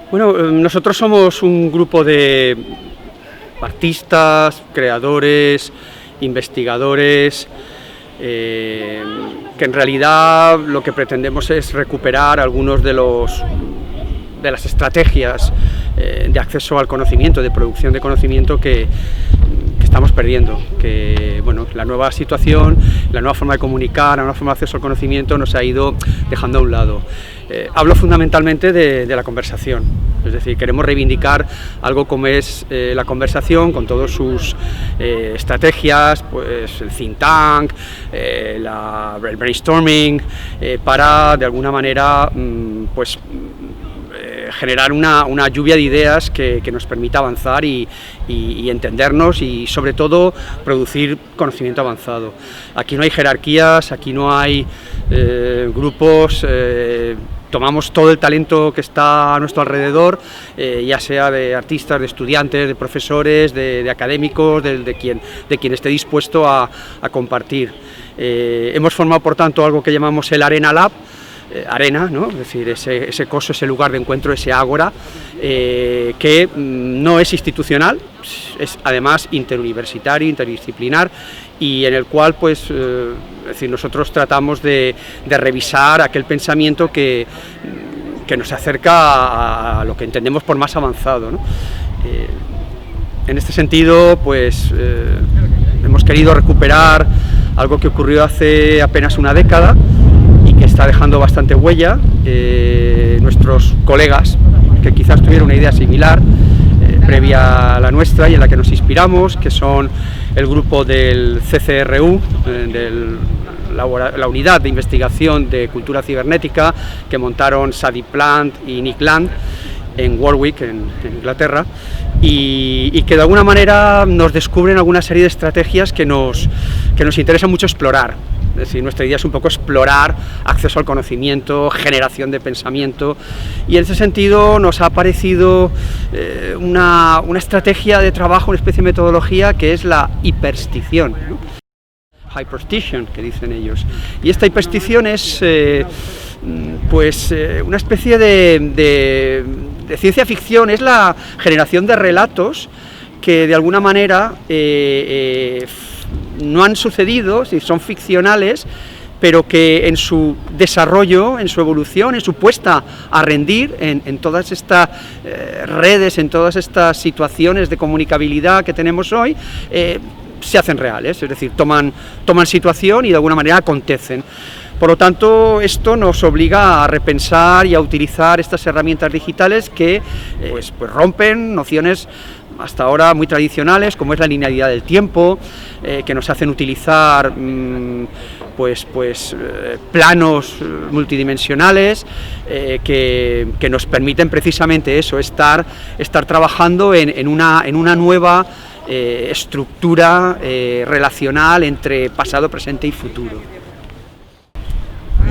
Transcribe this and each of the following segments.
Bueno, nosotros somos un grupo de artistas, creadores, investigadores, que en realidad lo que pretendemos es recuperar algunos de las estrategias de acceso al conocimiento, de producción de conocimiento que estamos perdiendo, que bueno, la nueva situación, la nueva forma de comunicar, la nueva forma de acceso al conocimiento nos ha ido dejando a un lado. Hablo fundamentalmente de la conversación, es decir, queremos reivindicar algo como es la conversación con todas sus estrategias, pues el think tank, el brainstorming, para de alguna manera pues generar una lluvia de ideas que nos permita avanzar y entendernos y sobre todo producir conocimiento avanzado. Aquí no hay jerarquías, aquí no hay grupos, tomamos todo el talento que está a nuestro alrededor, ya sea de artistas, de estudiantes, de profesores, de académicos, de quien esté dispuesto a compartir. Hemos formado por tanto algo que llamamos el Arena Lab, arena, ¿no? Es decir, ese coso, ese lugar de encuentro, ese ágora, que no es institucional, es además interuniversitario, interdisciplinar, y en el cual pues, es decir, nosotros tratamos de revisar aquel pensamiento que nos acerca a lo que entendemos por más avanzado, ¿no? En este sentido, pues hemos querido recuperar algo que ocurrió hace apenas una década, que está dejando bastante huella. Nuestros colegas, que quizás tuvieron una idea similar, previa a la nuestra y en la que nos inspiramos, que son el grupo del CCRU, la unidad de investigación de cultura cibernética, que montaron Sadie Plant y Nick Land en Warwick, en Inglaterra, y que de alguna manera nos descubren alguna serie de estrategias que nos interesa mucho explorar. Es decir, nuestra idea es un poco explorar acceso al conocimiento, generación de pensamiento, y en ese sentido nos ha parecido una estrategia de trabajo, una especie de metodología que es la hiperstición, ¿no? Hyperstition, que dicen ellos. Y esta hiperstición es una especie de ciencia ficción, es la generación de relatos que de alguna manera no han sucedido, son ficcionales, pero que en su desarrollo, en su evolución, en su puesta a rendir, en todas estas redes, en todas estas situaciones de comunicabilidad que tenemos hoy, se hacen reales, es decir, toman situación y de alguna manera acontecen. Por lo tanto, esto nos obliga a repensar y a utilizar estas herramientas digitales que pues rompen nociones hasta ahora muy tradicionales, como es la linealidad del tiempo, que nos hacen utilizar planos multidimensionales, que nos permiten precisamente eso, estar trabajando en una nueva estructura relacional entre pasado, presente y futuro.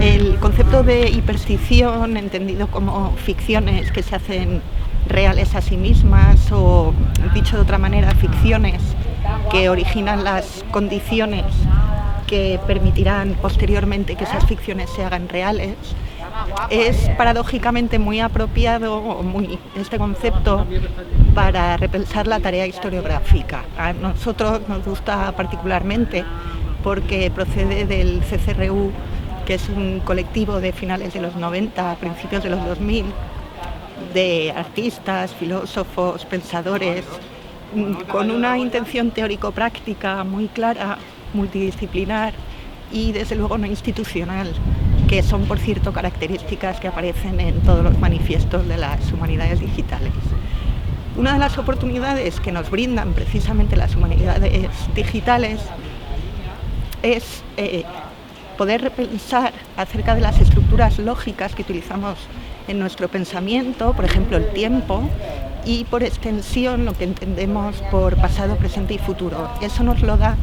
El concepto de hiperstición, entendido como ficciones que se hacen reales a sí mismas, o dicho de otra manera, ficciones que originan las condiciones que permitirán posteriormente que esas ficciones se hagan reales, es paradójicamente muy apropiado este concepto para repensar la tarea historiográfica. A nosotros nos gusta particularmente porque procede del CCRU, que es un colectivo de finales de los 90, principios de los 2000, de artistas, filósofos, pensadores, con una intención teórico-práctica muy clara, multidisciplinar y desde luego no institucional, que son por cierto características que aparecen en todos los manifiestos de las humanidades digitales. Una de las oportunidades que nos brindan precisamente las humanidades digitales es poder repensar acerca de las estructuras lógicas que utilizamos en nuestro pensamiento, por ejemplo el tiempo, y por extensión lo que entendemos por pasado, presente y futuro. Eso nos lo da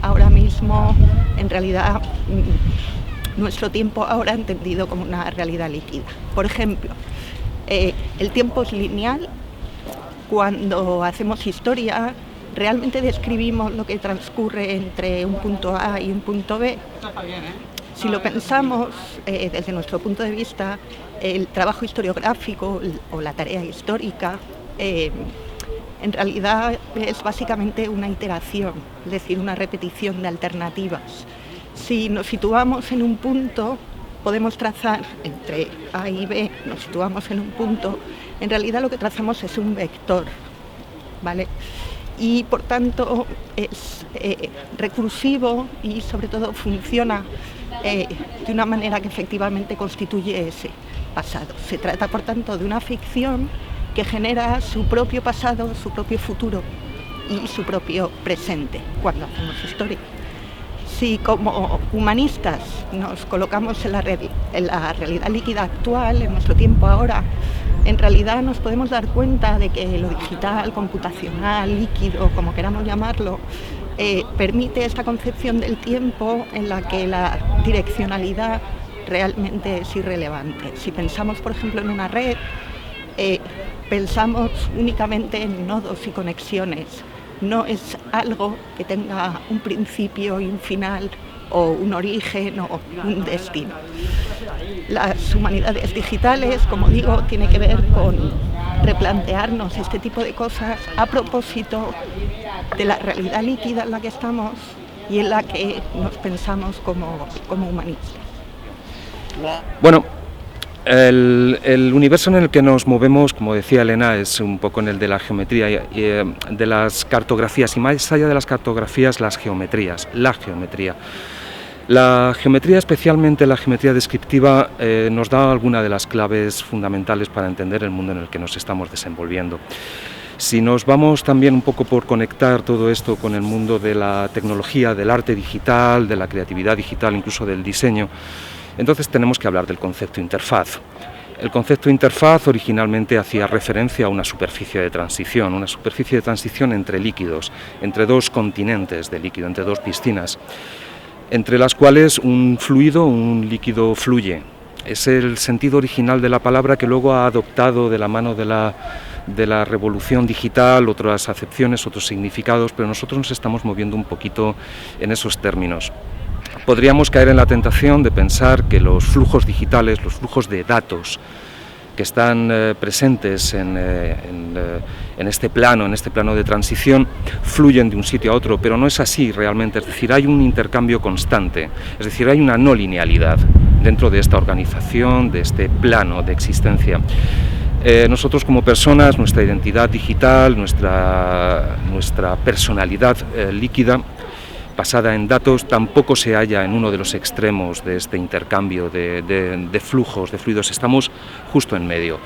ahora mismo, en realidad, nuestro tiempo ahora entendido como una realidad líquida. Por ejemplo, el tiempo es lineal. Cuando hacemos historia, realmente describimos lo que transcurre entre un punto A y un punto B. Si lo pensamos desde nuestro punto de vista, el trabajo historiográfico o la tarea histórica en realidad es básicamente una iteración, es decir, una repetición de alternativas. Si nos situamos en un punto, podemos trazar entre A y B, nos situamos en un punto, en realidad lo que trazamos es un vector, ¿vale? Y por tanto es recursivo y sobre todo funciona de una manera que efectivamente constituye ese pasado. Se trata por tanto de una ficción que genera su propio pasado, su propio futuro y su propio presente cuando hacemos historia. Si como humanistas nos colocamos en la realidad líquida actual, en nuestro tiempo ahora, en realidad nos podemos dar cuenta de que lo digital, computacional, líquido, como queramos llamarlo, permite esta concepción del tiempo en la que la direccionalidad realmente es irrelevante. Si pensamos, por ejemplo, en una red, pensamos únicamente en nodos y conexiones. No es algo que tenga un principio y un final, o un origen o un destino. Las humanidades digitales, como digo, tiene que ver con replantearnos este tipo de cosas a propósito de la realidad líquida en la que estamos y en la que nos pensamos como humanistas. Bueno, el universo en el que nos movemos, como decía Elena, es un poco en el de la geometría y de las cartografías, y más allá de las cartografías, las geometrías, la geometría. La geometría, especialmente la geometría descriptiva, nos da alguna de las claves fundamentales para entender el mundo en el que nos estamos desenvolviendo. Si nos vamos también un poco por conectar todo esto con el mundo de la tecnología, del arte digital, de la creatividad digital, incluso del diseño, entonces tenemos que hablar del concepto interfaz. El concepto interfaz originalmente hacía referencia a una superficie de transición entre líquidos, entre dos continentes de líquido, entre dos piscinas, entre las cuales un fluido, un líquido fluye. Es el sentido original de la palabra que luego ha adoptado de la mano de la revolución digital otras acepciones, otros significados, pero nosotros nos estamos moviendo un poquito en esos términos. Podríamos caer en la tentación de pensar que los flujos digitales, los flujos de datos que están presentes en este plano de transición, fluyen de un sitio a otro, pero no es así realmente, es decir, hay un intercambio constante, es decir, hay una no linealidad dentro de esta organización, de este plano de existencia. Nosotros como personas, nuestra identidad digital, nuestra personalidad líquida, basada en datos, tampoco se halla en uno de los extremos de este intercambio de flujos, de fluidos. Estamos justo en medio.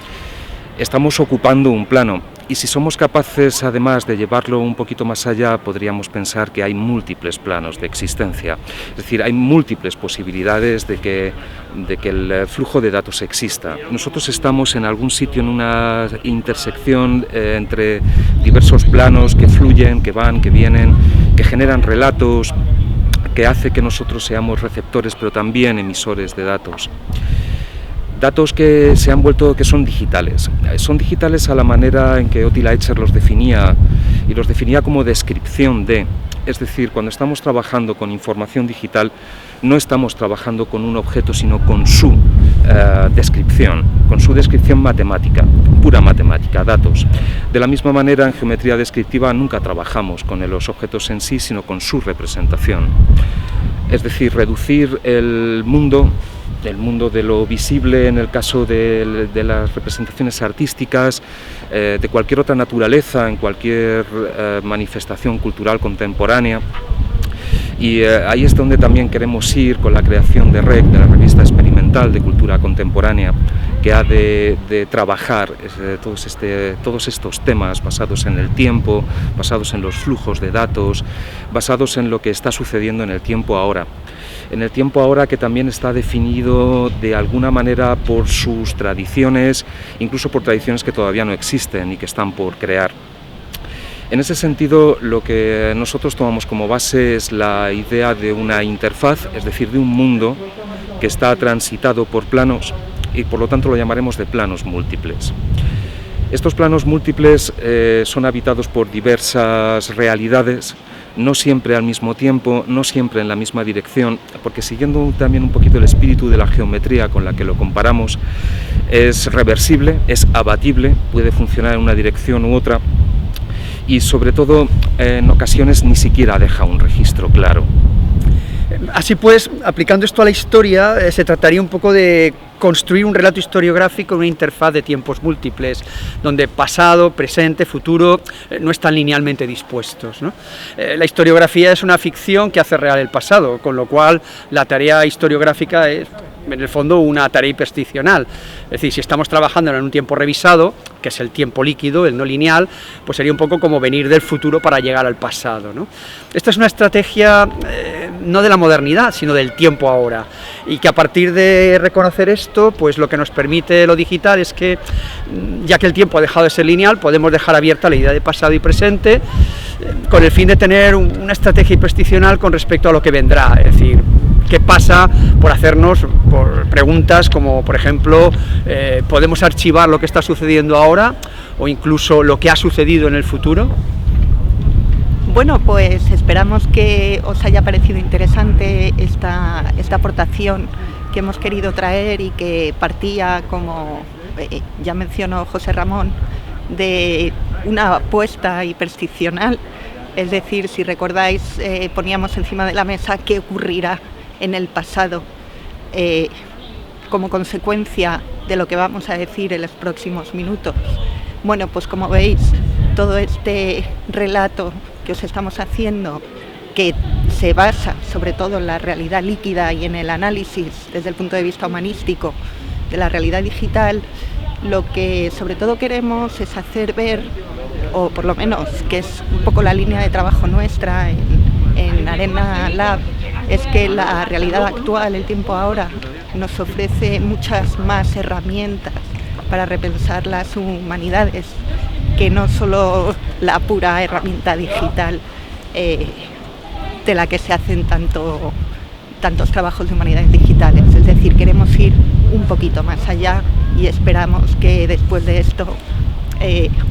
Estamos ocupando un plano y si somos capaces además de llevarlo un poquito más allá, podríamos pensar que hay múltiples planos de existencia. Es decir, hay múltiples posibilidades de que el flujo de datos exista. Nosotros estamos en algún sitio, en una intersección entre diversos planos que fluyen, que van, que vienen, que generan relatos, que hace que nosotros seamos receptores, pero también emisores de datos. Datos que se han vuelto, que son digitales. Son digitales a la manera en que Ottila Echer los definía, y los definía como descripción de. Es decir, cuando estamos trabajando con información digital, no estamos trabajando con un objeto, sino con su descripción matemática, pura matemática, datos. De la misma manera, en geometría descriptiva nunca trabajamos con los objetos en sí, sino con su representación. Es decir, reducir el mundo de lo visible en el caso de las representaciones artísticas, de cualquier otra naturaleza, en cualquier manifestación cultural contemporánea. Y ahí es donde también queremos ir con la creación de REC, de la Revista Experimental de Cultura Contemporánea, que ha de trabajar todos estos temas basados en el tiempo, basados en los flujos de datos, basados en lo que está sucediendo en el tiempo ahora. En el tiempo ahora, que también está definido de alguna manera por sus tradiciones, incluso por tradiciones que todavía no existen y que están por crear. En ese sentido, lo que nosotros tomamos como base es la idea de una interfaz, es decir, de un mundo que está transitado por planos, y por lo tanto lo llamaremos de planos múltiples. Estos planos múltiples son habitados por diversas realidades, no siempre al mismo tiempo, no siempre en la misma dirección, porque siguiendo también un poquito el espíritu de la geometría con la que lo comparamos, es reversible, es abatible, puede funcionar en una dirección u otra y sobre todo en ocasiones ni siquiera deja un registro claro. Así pues, aplicando esto a la historia, se trataría un poco de construir un relato historiográfico en una interfaz de tiempos múltiples, donde pasado, presente, futuro no están linealmente dispuestos, ¿no? La historiografía es una ficción que hace real el pasado, con lo cual la tarea historiográfica es, en el fondo, una tarea hipersticional. Es decir, si estamos trabajando en un tiempo revisado, que es el tiempo líquido, el no lineal, pues sería un poco como venir del futuro para llegar al pasado, ¿no? Esta es una estrategia no de la modernidad, sino del tiempo ahora, y que a partir de reconocer esto, pues lo que nos permite lo digital es que, ya que el tiempo ha dejado de ser lineal, podemos dejar abierta la idea de pasado y presente, con el fin de tener una estrategia hipersticional con respecto a lo que vendrá. Es decir, qué pasa por hacernos por preguntas como, por ejemplo, ¿podemos archivar lo que está sucediendo ahora o incluso lo que ha sucedido en el futuro? Bueno, pues esperamos que os haya parecido interesante esta aportación que hemos querido traer y que partía, como ya mencionó José Ramón, de una apuesta hipersticional. Es decir, si recordáis, poníamos encima de la mesa qué ocurrirá en el pasado como consecuencia de lo que vamos a decir en los próximos minutos. Bueno, pues como veis, todo este relato que os estamos haciendo, que se basa sobre todo en la realidad líquida y en el análisis desde el punto de vista humanístico de la realidad digital, lo que sobre todo queremos es hacer ver, o por lo menos que es un poco la línea de trabajo nuestra en Arena Lab, es que la realidad actual, el tiempo ahora, nos ofrece muchas más herramientas para repensar las humanidades, que no solo la pura herramienta digital de la que se hacen tantos trabajos de humanidades digitales. Es decir, queremos ir un poquito más allá y esperamos que después de esto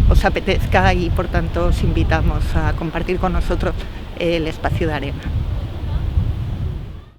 os apetezca y por tanto os invitamos a compartir con nosotros el espacio de Arena.